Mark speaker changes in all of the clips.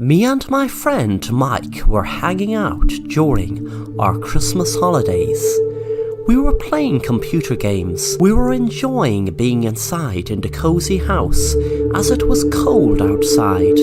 Speaker 1: Me and my friend Mike were hanging out during our Christmas holidays. We were playing computer games. We were enjoying being inside in the cozy house as it was cold outside,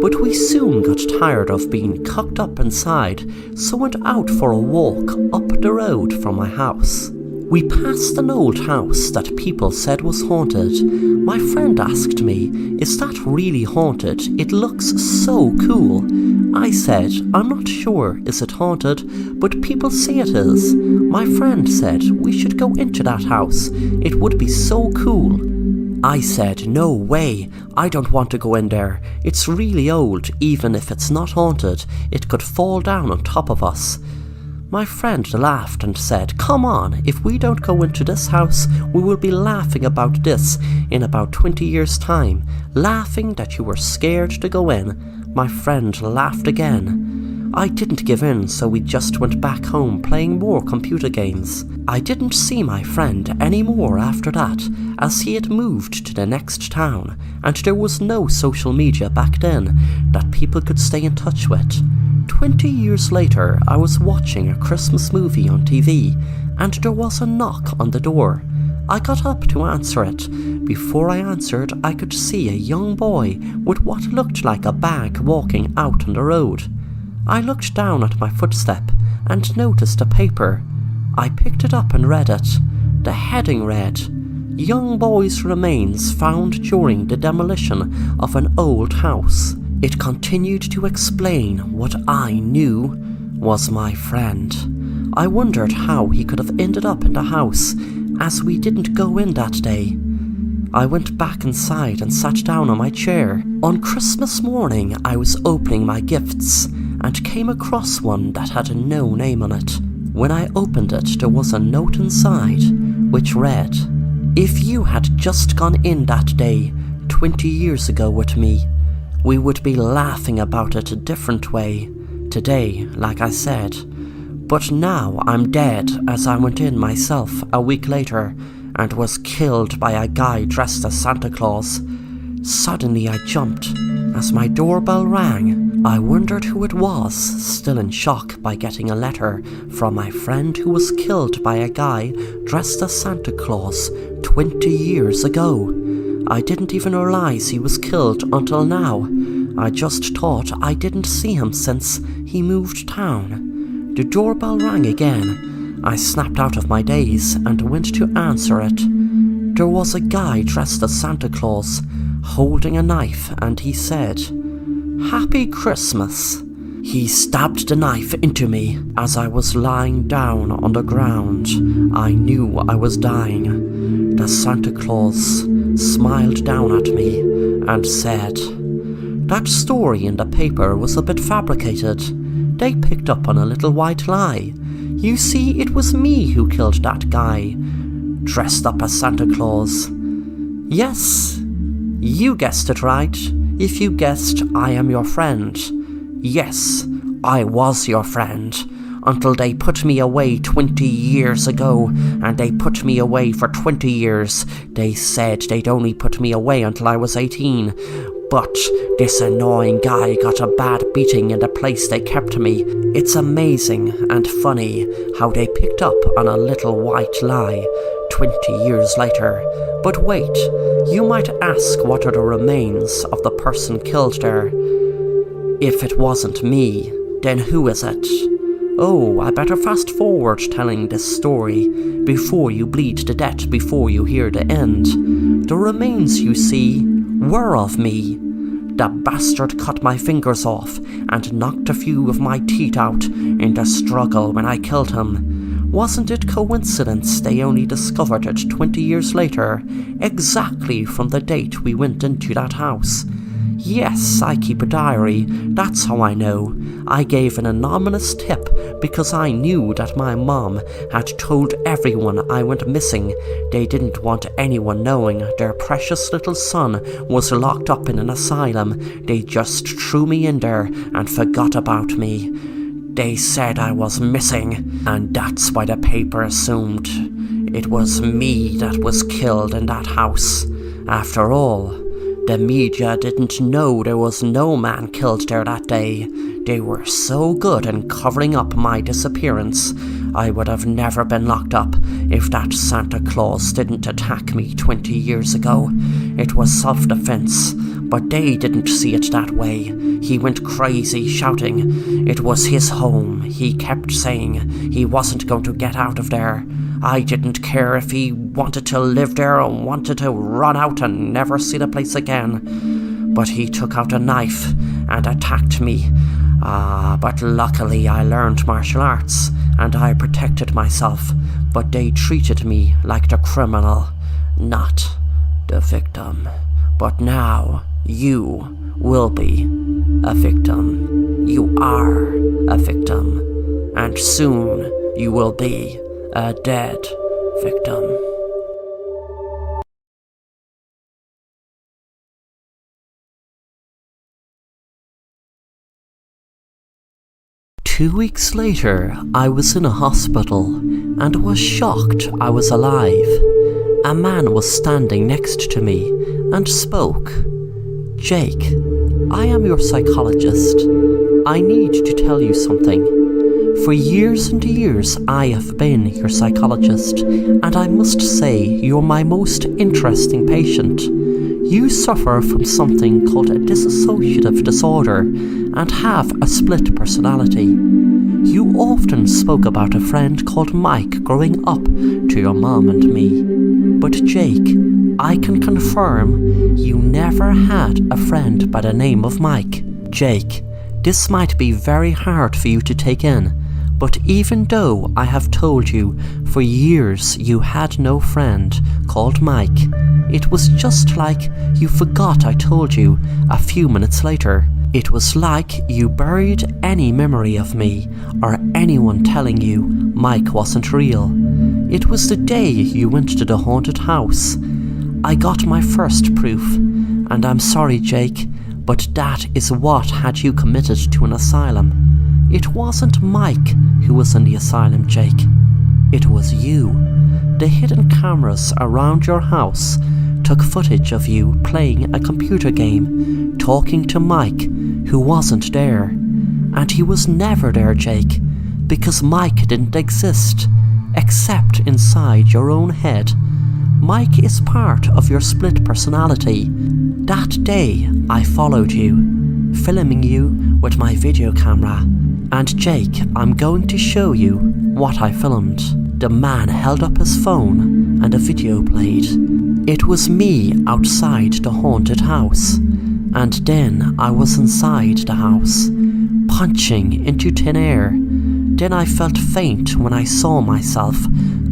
Speaker 1: but we soon got tired of being cooped up inside, so went out for a walk up the road from my house. We passed an old house that people said was haunted. My friend asked me, "Is that really haunted? It looks so cool." I said, "I'm not sure is it haunted, but people say it is." My friend said, "We should go into that house. It would be so cool." I said, "No way, I don't want to go in there. It's really old. Even if it's not haunted, it could fall down on top of us." My friend laughed and said, "Come on, if we don't go into this house, we will be laughing about this in about 20 years' time, laughing that you were scared to go in." My friend laughed again. I didn't give in, so we just went back home playing more computer games. I didn't see my friend anymore after that, as he had moved to the next town, and there was no social media back then that people could stay in touch with. 20 years later, I was watching a Christmas movie on TV, and there was a knock on the door. I got up to answer it. Before I answered, I could see a young boy with what looked like a bag walking out on the road. I looked down at my footstep and noticed a paper. I picked it up and read it. The heading read, "Young boy's remains found during the demolition of an old house." It continued to explain what I knew was my friend. I wondered how he could have ended up in the house, as we didn't go in that day. I went back inside and sat down on my chair. On Christmas morning, I was opening my gifts and came across one that had no name on it. When I opened it, there was a note inside, which read, "If you had just gone in that day, 20 years ago with me, we would be laughing about it a different way. Today, like I said. But now I'm dead, as I went in myself a week later and was killed by a guy dressed as Santa Claus." Suddenly I jumped as my doorbell rang. I wondered who it was, still in shock by getting a letter from my friend who was killed by a guy dressed as Santa Claus 20 years ago. I didn't even realize he was killed until now. I just thought I didn't see him since he moved town. The doorbell rang again. I snapped out of my daze and went to answer it. There was a guy dressed as Santa Claus, holding a knife, and he said, "Happy Christmas." He stabbed the knife into me as I was lying down on the ground. I knew I was dying. The Santa Claus smiled down at me and said, "That story in the paper was a bit fabricated. They picked up on a little white lie. You see, it was me who killed that guy, dressed up as Santa Claus." Yes, you guessed it right. If you guessed I am your friend. Yes, I was your friend, until they put me away 20 years ago, and they put me away for 20 years. They said they'd only put me away until I was 18, but this annoying guy got a bad beating in the place they kept me. It's amazing and funny how they picked up on a little white lie 20 years later. But wait, you might ask, what are the remains of the person killed there? If it wasn't me, then who is it? Oh, I better fast forward telling this story before you bleed to death before you hear the end. The remains you see were of me. The bastard cut my fingers off and knocked a few of my teeth out in the struggle when I killed him. Wasn't it coincidence they only discovered it 20 years later, exactly from the date we went into that house? Yes, I keep a diary, that's how I know. I gave an anonymous tip because I knew that my mom had told everyone I went missing. They didn't want anyone knowing their precious little son was locked up in an asylum. They just threw me in there and forgot about me. They said I was missing, and that's why the paper assumed it was me that was killed in that house. After all, The media didn't know there was no man killed there that day. They were so good in covering up my disappearance. I would have never been locked up if that Santa Claus didn't attack me 20 years ago. It was self-defense, but they didn't see it that way. He went crazy shouting it was his home. He kept saying he wasn't going to get out of there. I didn't care if he wanted to live there or wanted to run out and never see the place again. But he took out a knife and attacked me. But luckily I learned martial arts and I protected myself, but they treated me like the criminal, not the victim. But now you will be a victim. You are a victim, and soon you will be a dead victim. Two weeks later, I was in a hospital and was shocked I was alive. A man was standing next to me and spoke. "Jake, I am your psychologist. I need to tell you something. For years and years I have been your psychologist, and I must say you're my most interesting patient. You suffer from something called a dissociative disorder and have a split personality. You often spoke about a friend called Mike growing up to your mom and me. But Jake, I can confirm you never had a friend by the name of Mike. Jake, this might be very hard for you to take in, but even though I have told you for years you had no friend called Mike, it was just like you forgot I told you a few minutes later. It was like you buried any memory of me or anyone telling you Mike wasn't real. It was the day you went to the haunted house. I got my first proof, and I'm sorry, Jake, but that is what had you committed to an asylum. It wasn't Mike who was in the asylum, Jake. It was you. The hidden cameras around your house took footage of you playing a computer game, talking to Mike, who wasn't there. And he was never there, Jake, because Mike didn't exist, except inside your own head. Mike is part of your split personality. That day, I followed you, filming you with my video camera. And Jake, I'm going to show you what I filmed. The man held up his phone and a video played. It was me outside the haunted house. And then I was inside the house, punching into thin air. Then I felt faint when I saw myself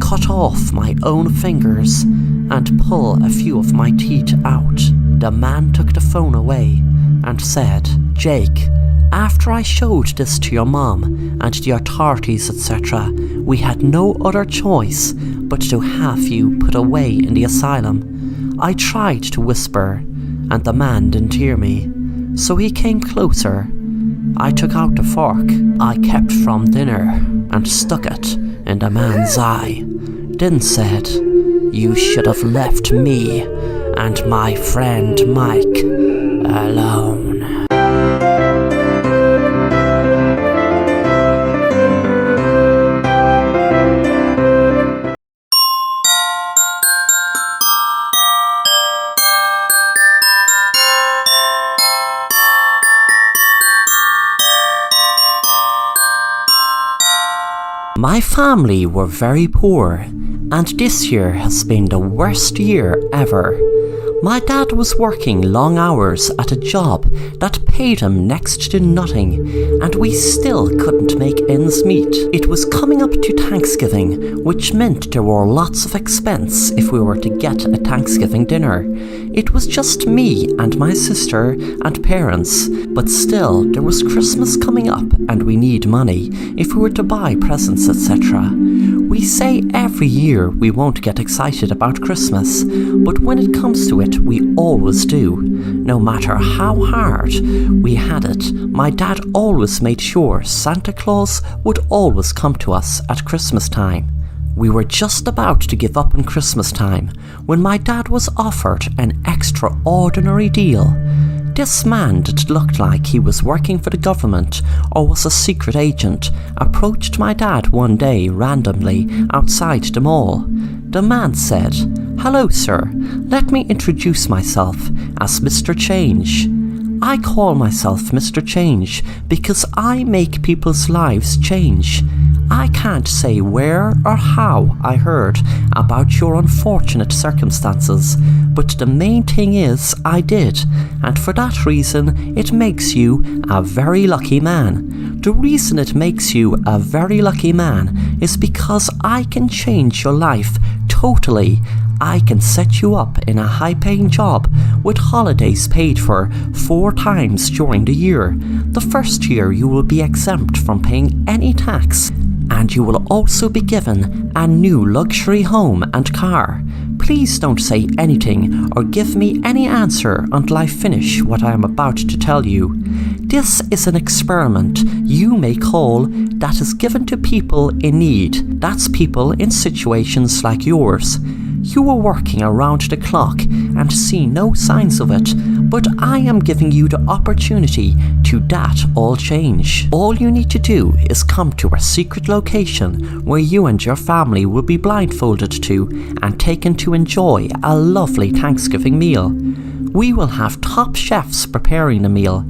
Speaker 1: cut off my own fingers and pull a few of my teeth out. The man took the phone away and said, "Jake, after I showed this to your mom and the authorities, etc., we had no other choice but to have you put away in the asylum. I tried to whisper, and the man didn't hear me, so he came closer. I took out the fork I kept from dinner and stuck it in the man's eye, then said, 'You should have left me and my friend Mike alone.'" My family were very poor, and this year has been the worst year ever. My dad was working long hours at a job that paid him next to nothing, and we still couldn't make ends meet. It was coming up to Thanksgiving, which meant there were lots of expense if we were to get a Thanksgiving dinner. It was just me and my sister and parents, but still there was Christmas coming up and we need money if we were to buy presents, etc. We say every year we won't get excited about Christmas, but when it comes to it, we always do. No matter how hard we had it, my dad always made sure Santa Claus would always come to us at Christmas time. We were just about to give up on Christmas time when my dad was offered an extraordinary deal. This man that looked like he was working for the government or was a secret agent approached my dad one day randomly outside the mall. The man said, "Hello sir, let me introduce myself as Mr. Change. I call myself Mr. Change because I make people's lives change. I can't say where or how I heard about your unfortunate circumstances, but the main thing is I did, and for that reason it makes you a very lucky man. The reason it makes you a very lucky man is because I can change your life totally. I can set you up in a high-paying job with holidays paid for 4 times during the year. The first year you will be exempt from paying any tax, and you will also be given a new luxury home and car. Please don't say anything or give me any answer until I finish what I am about to tell you. This is an experiment you may call that is given to people in need. That's people in situations like yours. You are working around the clock and see no signs of it, but I am giving you the opportunity to that all change. All you need to do is come to a secret location where you and your family will be blindfolded to and taken to enjoy a lovely Thanksgiving meal. We will have top chefs preparing the meal.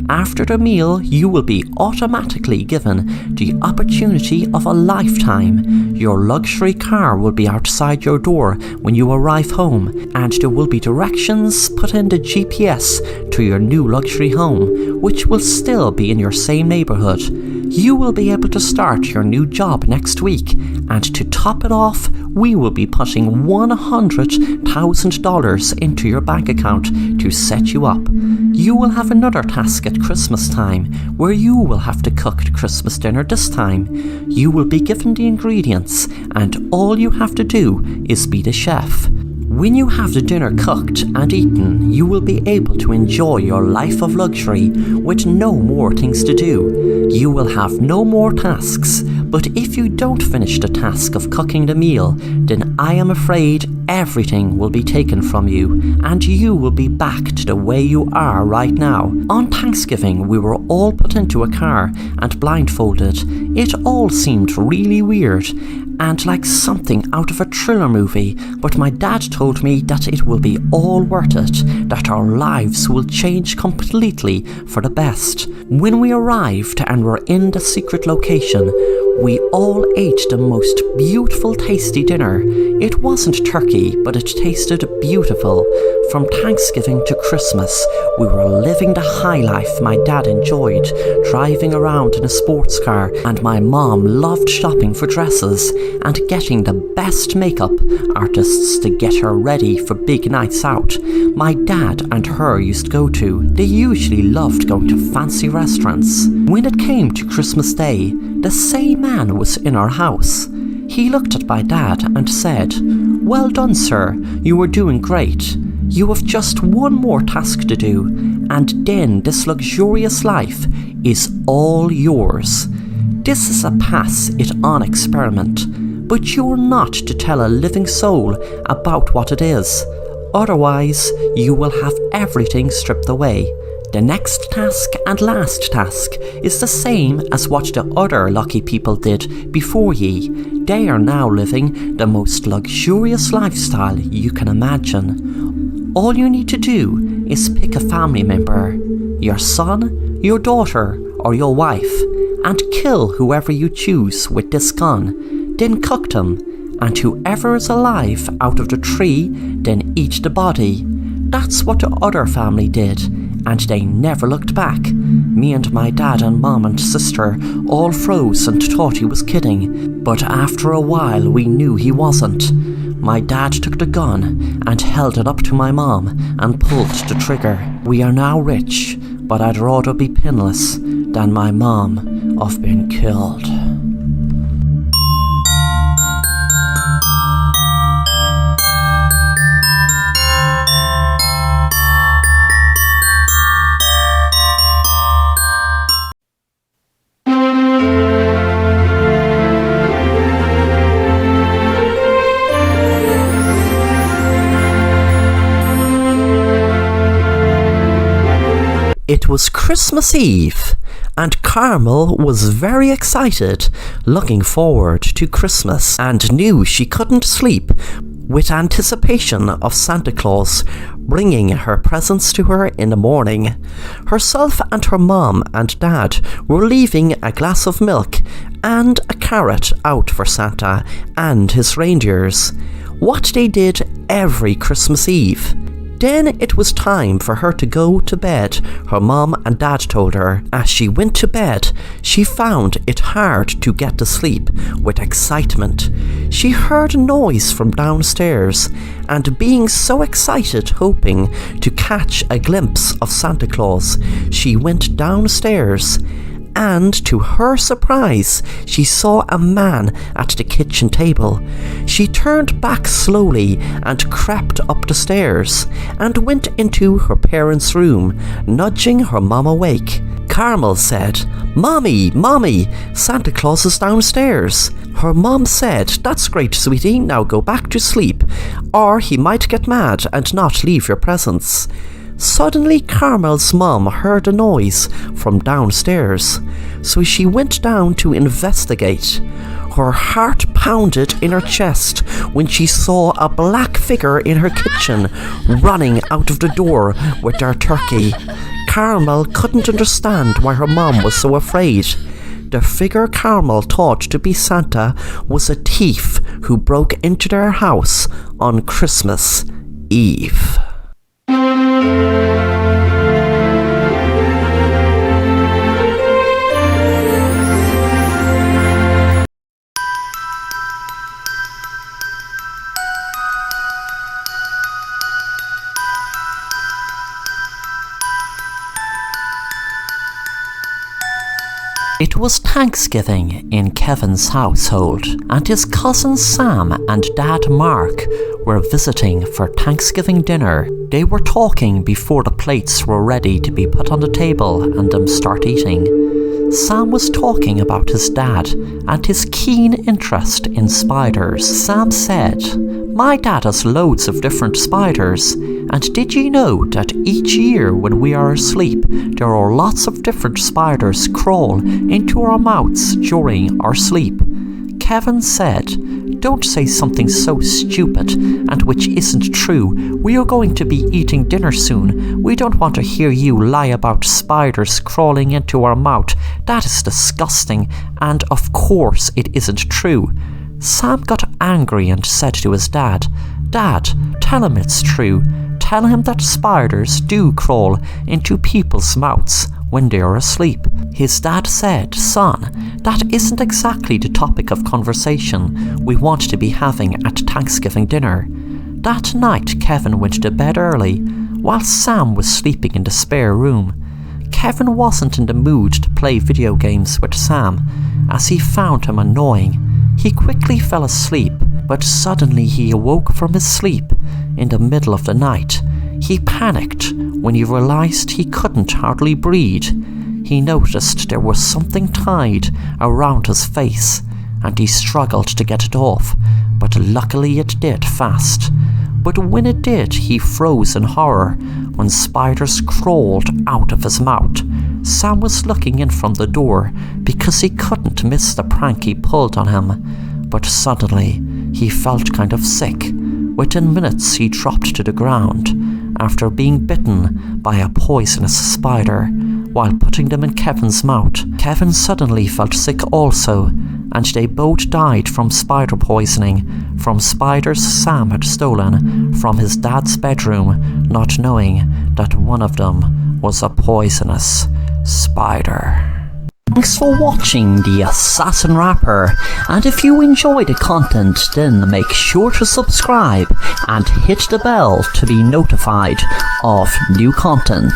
Speaker 1: After the meal, you will be automatically given the opportunity of a lifetime. Your luxury car will be outside your door when you arrive home, and there will be directions put in the GPS to your new luxury home, which will still be in your same neighborhood. You will be able to start your new job next week, and to top it off, we will be putting $100,000 into your bank account to set you up. You will have another task at Christmas time, where you will have to cook the Christmas dinner this time. You will be given the ingredients, and all you have to do is be the chef. When you have the dinner cooked and eaten, you will be able to enjoy your life of luxury with no more things to do. You will have no more tasks, but if you don't finish the task of cooking the meal, then I am afraid everything will be taken from you, and you will be back to the way you are right now. On Thanksgiving, we were all put into a car and blindfolded. It all seemed really weird and like something out of a thriller movie, but my dad told me that it will be all worth it, that our lives will change completely for the best. When we arrived and were in the secret location, we all ate the most beautiful tasty dinner. It wasn't turkey, but it tasted beautiful. From Thanksgiving to Christmas, we were living the high life my dad enjoyed, driving around in a sports car, and my mom loved shopping for dresses and getting the best makeup artists to get her ready for big nights out my dad and her used to go to. They usually loved going to fancy restaurants. When it came to Christmas Day, the same man was in our house. He looked at my dad and said, "Well done, sir, you are doing great. You have just one more task to do, and then this luxurious life is all yours. This is a pass-it-on experiment, but you're not to tell a living soul about what it is. Otherwise, you will have everything stripped away. The next task and last task is the same as what the other lucky people did before ye. They are now living the most luxurious lifestyle you can imagine. All you need to do is pick a family member, your son, your daughter, or your wife, and kill whoever you choose with this gun. Then cook them, and whoever is alive out of the tree, then eat the body." That's what the other family did, and they never looked back. Me and my dad and mom and sister all froze and thought he was kidding, but after a while we knew he wasn't. My dad took the gun and held it up to my mom and pulled the trigger. We are now rich, but I'd rather be pinless than my mom of being killed. It was Christmas Eve, and Carmel was very excited, looking forward to Christmas, and knew she couldn't sleep with anticipation of Santa Claus bringing her presents to her in the morning. Herself and her mom and dad were leaving a glass of milk and a carrot out for Santa and his reindeers, what they did every Christmas Eve. Then it was time for her to go to bed, her mom and dad told her. As she went to bed, she found it hard to get to sleep with excitement. She heard a noise from downstairs, and being so excited, hoping to catch a glimpse of Santa Claus, she went downstairs. And to her surprise, she saw a man at the kitchen table. She turned back slowly and crept up the stairs and went into her parents' room, nudging her mom awake. Carmel said, "Mommy, Mommy, Santa Claus is downstairs." Her mom said, "That's great, sweetie, now go back to sleep, or he might get mad and not leave your presents." Suddenly, Carmel's mom heard a noise from downstairs, so she went down to investigate. Her heart pounded in her chest when she saw a black figure in her kitchen running out of the door with their turkey. Carmel couldn't understand why her mom was so afraid. The figure Carmel thought to be Santa was a thief who broke into their house on Christmas Eve. It was Thanksgiving in Kevin's household, and his cousin Sam and Dad Mark were visiting for Thanksgiving dinner. They were talking before the plates were ready to be put on the table and them start eating. Sam was talking about his dad and his keen interest in spiders. Sam said, "My dad has loads of different spiders, and did you know that each year when we are asleep, there are lots of different spiders crawl into our mouths during our sleep?" Kevin said, "Don't say something so stupid and which isn't true. We are going to be eating dinner soon. We don't want to hear you lie about spiders crawling into our mouth. That is disgusting, and of course it isn't true." Sam got angry and said to his dad, "Dad, tell him it's true. Tell him that spiders do crawl into people's mouths when they are asleep." His dad said, "Son, that isn't exactly the topic of conversation we want to be having at Thanksgiving dinner." That night, Kevin went to bed early, while Sam was sleeping in the spare room. Kevin wasn't in the mood to play video games with Sam, as he found him annoying. He quickly fell asleep, but suddenly he awoke from his sleep in the middle of the night. He panicked when he realized he couldn't hardly breathe. He noticed there was something tied around his face, and he struggled to get it off, but luckily it did fast. But when it did, he froze in horror when spiders crawled out of his mouth. Sam was looking in from the door because he couldn't miss the prank he pulled on him, but suddenly he felt kind of sick. Within minutes he dropped to the ground after being bitten by a poisonous spider while putting them in Kevin's mouth. Kevin suddenly felt sick also, and they both died from spider poisoning from spiders Sam had stolen from his dad's bedroom, not knowing that one of them was a poisonous spider. Thanks for watching the Assassin Rapper, and if you enjoy the content, then make sure to subscribe and hit the bell to be notified of new content.